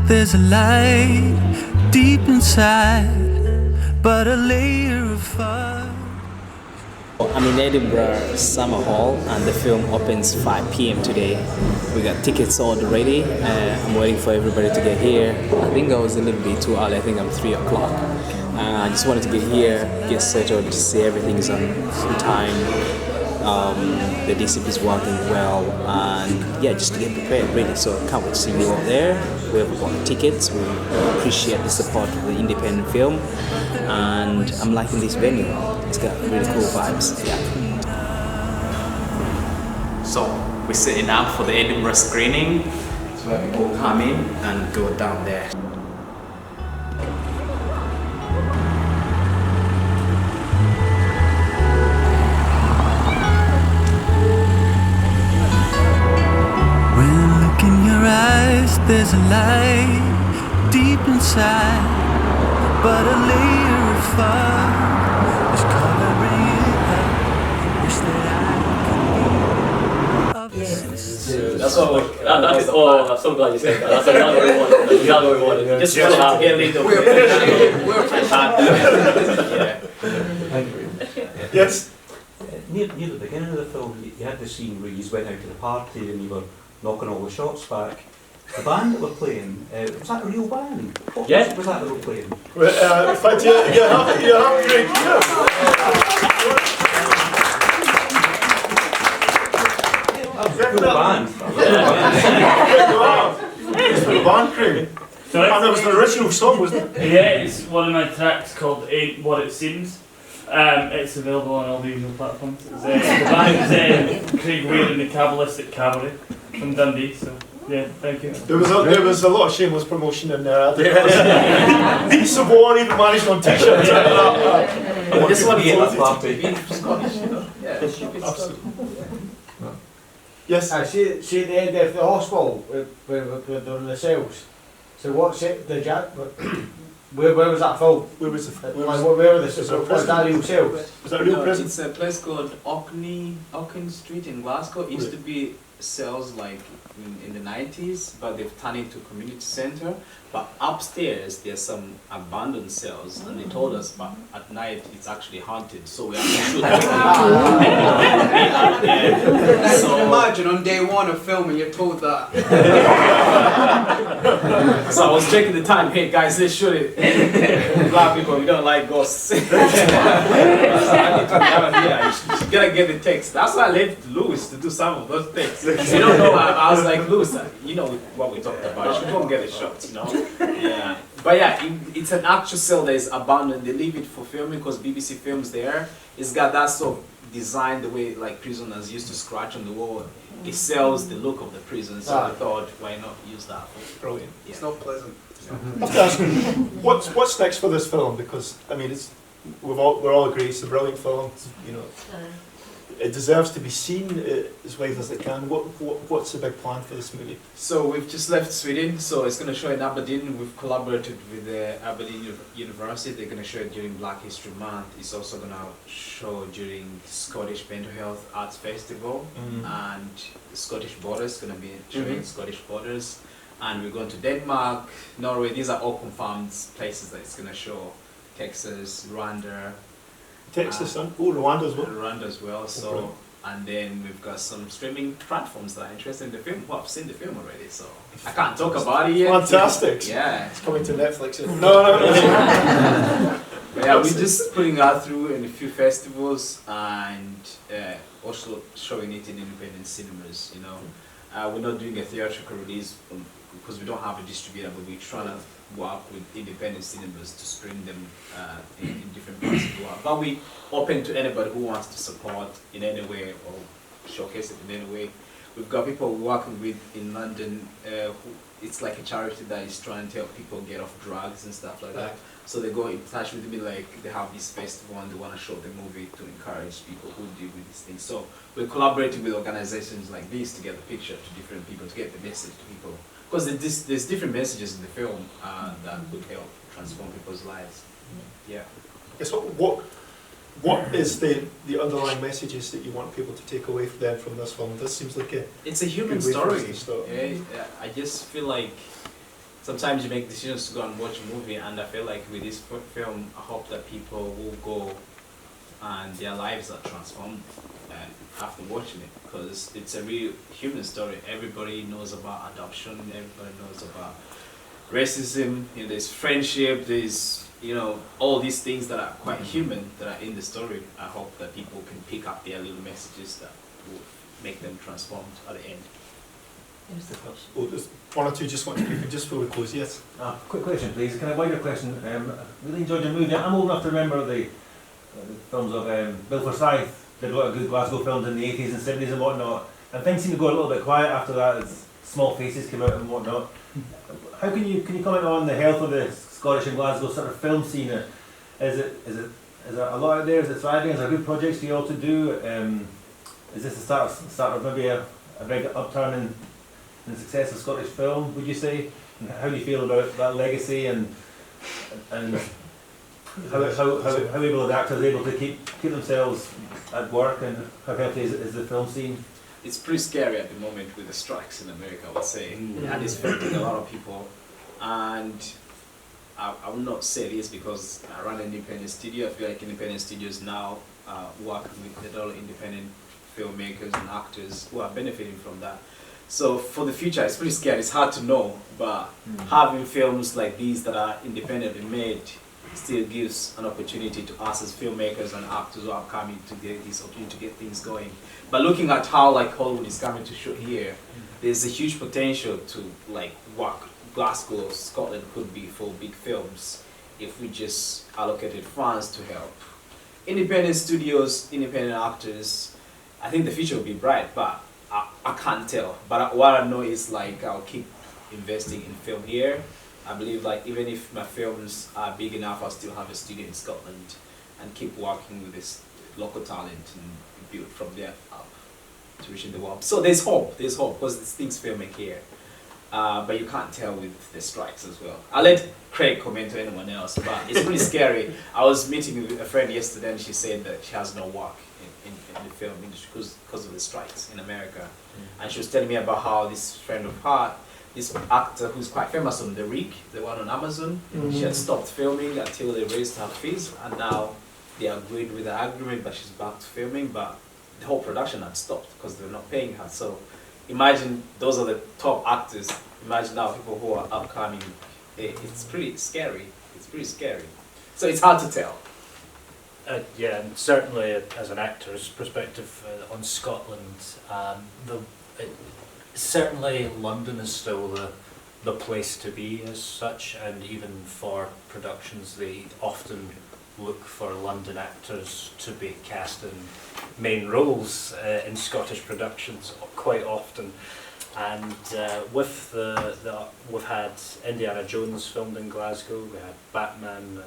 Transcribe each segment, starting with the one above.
there's a light deep inside, but a layer of fog. I'm in Edinburgh SummerHall and the film opens 5 p.m. today. We got tickets ordered already. I'm waiting for everybody to get here. I think I was a little bit too early. I think I'm 3 o'clock. I just wanted to get here, get settled, to see everything is on time. The DCP is working well, and yeah, just to get prepared really. So I can't wait to see you all there. Whoever bought tickets, we appreciate the support of the independent film, and I'm liking this venue. It's got really cool vibes. Yeah. So we're setting up for the Edinburgh screening. So people come in and go down there. There's a light deep inside, but a layer of fog is covering it up. Wish that I could be. That's what that's oh, I'm so glad you said that. That's exactly what we wanted. That's exactly what we wanted. Just wanted to get lead up. We're Thank you. Yes. Near the beginning of the film, you had the scene where you went out to the party and you were knocking all the shots back. The band that were playing, was that a real band? Yeah. Was that they were playing? In fact, you have great band. It's for the band, Craig. And it was the original song, wasn't it? Yeah, it's one of my tracks called Ain't What It Seems. It's available on all the usual platforms. The band is Craig Weir and the Kabbalistic Cavalry from Dundee, so yeah, thank you. There was a lot of shameless promotion in there. These of one even managed on t-shirts. I just want to get that party. Yes. See at the end of the hospital where they're in the cells. So what's it? The where was that film? Where was the where were the was that real cells? Was that a real prison? It's a place called Auckland Street in Glasgow. It used to be cells like in the 90s, but they've turned into a community center. But upstairs there's some abandoned cells, and they told us, but at night it's actually haunted, so we have to shoot. So imagine on day one of filming you're told that. So I was checking the time. Hey guys, let's shoot it. Black people, we don't like ghosts. So I need to you gotta get the text. That's why I left Lewis to do some of those things. You don't know. I was like, Lewis, you know what we talked about. You should go and get a shot, you know. Yeah, but yeah, it's an actual cell that is abandoned. They leave it for filming because BBC films there. It's got that sort of design, the way like prisoners used to scratch on the wall. It sells the look of the prison, so I thought, why not use that? Brilliant. Yeah. It's not pleasant. I have to ask, what's next for this film? Because I mean, we're all agree it's a brilliant film. You know, it deserves to be seen as widely as it can. What's the big plan for this movie? So we've just left Sweden, so it's going to show in Aberdeen. We've collaborated with the Aberdeen University. They're going to show it during Black History Month. It's also going to show during Scottish Mental Health Arts Festival, and the Scottish Borders going to be showing Scottish Borders. And we're going to Denmark, Norway. These are all confirmed places that it's going to show. Texas, Rwanda. Texas, Rwanda as well. Rwanda as well. So, and then we've got some streaming platforms that are interested in the film. Well, I've seen the film already, so I can't talk about it yet. Fantastic. Yeah. It's coming to Netflix. No. But yeah, we're just putting it through in a few festivals and also showing it in independent cinemas. You know, we're not doing a theatrical release because we don't have a distributor, but we're trying to work with independent cinemas to screen them in different parts of the world. But we open to anybody who wants to support in any way or showcase it in any way. We've got people working with in London who it's like a charity that is trying to help people get off drugs and stuff like that. So they go in touch with me, like they have this festival and they want to show the movie to encourage people who deal with these things. So we're collaborating with organizations like this to get the picture to different people, to get the message to people. Because there's different messages in the film that could help transform people's lives. Yeah. Yes, what is the underlying messages that you want people to take away from this film? This seems like it's a human story. I just feel like sometimes you make decisions to go and watch a movie, and I feel like with this film, I hope that people will go and their lives are transformed after watching it, because it's a real human story. Everybody knows about adoption, everybody knows about racism, there's friendship, there's all these things that are quite human that are in the story. I hope that people can pick up their little messages that will make them transformed at the end. Well, there's one or two just want to pick just before we close. Yes. Quick question, please. Can I wider question? Really enjoyed your movie. I'm old enough to remember the films of Bill Forsyth. Did a lot of good Glasgow films in the 80s and 70s and whatnot. And things seemed to go a little bit quiet after that as Small Faces came out and whatnot. How can you comment on the health of the Scottish and Glasgow sort of film scene? Is there a lot out there? Is it thriving? Is there good projects for you all to do? Is this the start of maybe a big upturn in the success of Scottish film, would you say? And how do you feel about that legacy and how able are the actors able to keep themselves at work, and how healthy is the film scene? It's pretty scary at the moment with the strikes in America, I would say, and it's affecting a lot of people. And I will not say this because I run an independent studio. I feel like independent studios now work with a lot of independent filmmakers and actors who are benefiting from that. So for the future, it's pretty scary. It's hard to know, but having films like these that are independently made still gives an opportunity to us as filmmakers and actors who are coming to get this opportunity to get things going. But looking at how Hollywood is coming to shoot here, there's a huge potential to what Glasgow, Scotland could be for big films if we just allocated funds to help. Independent studios, independent actors, I think the future will be bright, but I can't tell. But what I know is I'll keep investing in film here. I believe even if my films are big enough, I'll still have a studio in Scotland and keep working with this local talent and build from there up to reaching the world. So there's hope because there's things filming here. But you can't tell with the strikes as well. I'll let Craig comment to anyone else, but it's pretty scary. I was meeting with a friend yesterday and she said that she has no work in the film industry because of the strikes in America. And she was telling me about how this friend of hers, this actor who's quite famous on The Rig, the one on Amazon, she had stopped filming until they raised her fees, and now they agreed with the agreement, but she's back to filming, but the whole production had stopped because they're not paying her. So imagine those are the top actors. Imagine now people who are upcoming. It's pretty scary. It's pretty scary. So it's hard to tell. Yeah, and certainly as an actor's perspective on Scotland, certainly London is still the place to be as such, and even for productions they often look for London actors to be cast in main roles in Scottish productions quite often. And we've had Indiana Jones filmed in Glasgow, we had Batman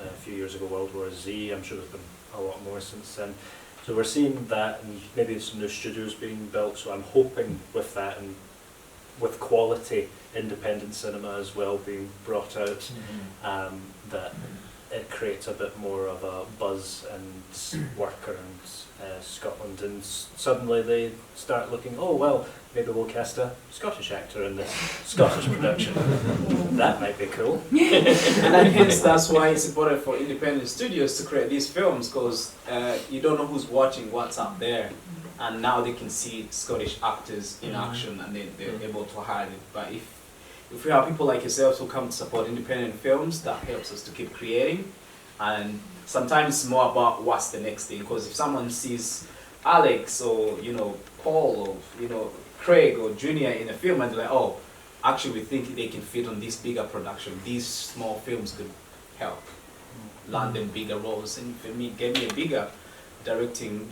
a few years ago, World War Z, I'm sure there's been a lot more since then. So we're seeing that, and maybe some new studios being built, so I'm hoping with that and with quality independent cinema as well being brought out, that it creates a bit more of a buzz and work around Scotland, and suddenly they start looking, oh well, maybe we'll cast a Scottish actor in this Scottish production. That might be cool. And hence that's why it's important for independent studios to create these films, because you don't know who's watching what's up there, and now they can see Scottish actors in action and they're able to hide it. But if we have people like yourselves who come to support independent films, that helps us to keep creating. And sometimes it's more about what's the next thing, because if someone sees Alex or Paul or Craig or Junior in a film and they're like, oh, actually we think they can fit on this bigger production, these small films could help land them bigger roles, and for me get me a bigger directing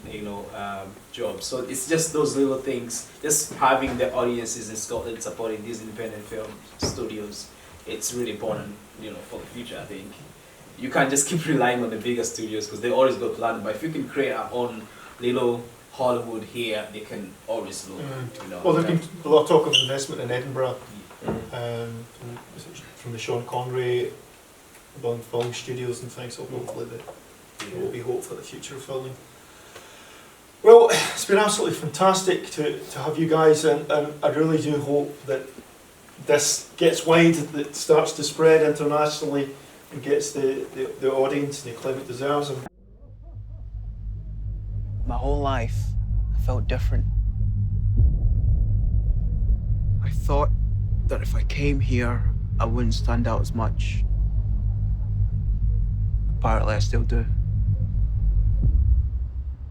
job. So it's just those little things, just having the audiences in Scotland supporting these independent film studios, it's really important for the future. I think you can't just keep relying on the bigger studios because they always go to London, but if you can create our own little Hollywood here, they can always look. Well, there's been a lot of talk of investment in Edinburgh from the Sean Connery Bond film studios and things, so hopefully there will be hope for the future of filming. Well, it's been absolutely fantastic to have you guys, and I really do hope that this gets wide, that starts to spread internationally and gets the audience and the acclaim it deserves. My whole life, I felt different. I thought that if I came here, I wouldn't stand out as much. Apparently, I still do.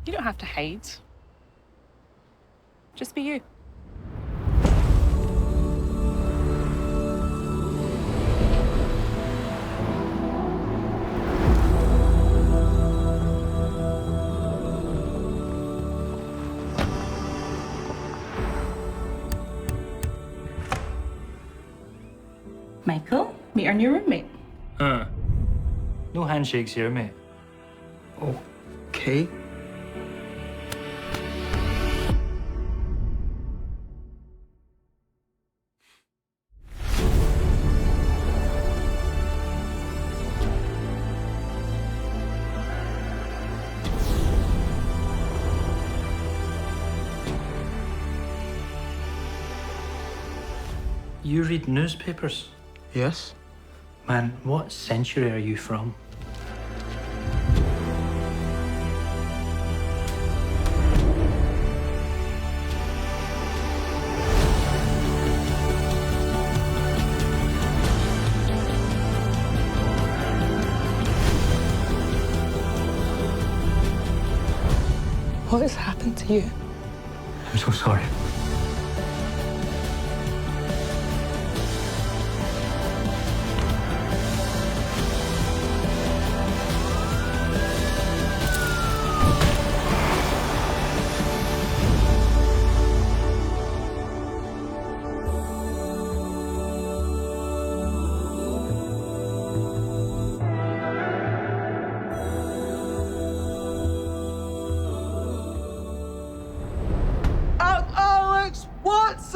You don't have to hide. Just be you. Michael, meet our new roommate. No handshakes here, mate. Okay. You read newspapers? Yes? Man, what century are you from? What has happened to you? I'm so sorry. Alex, what's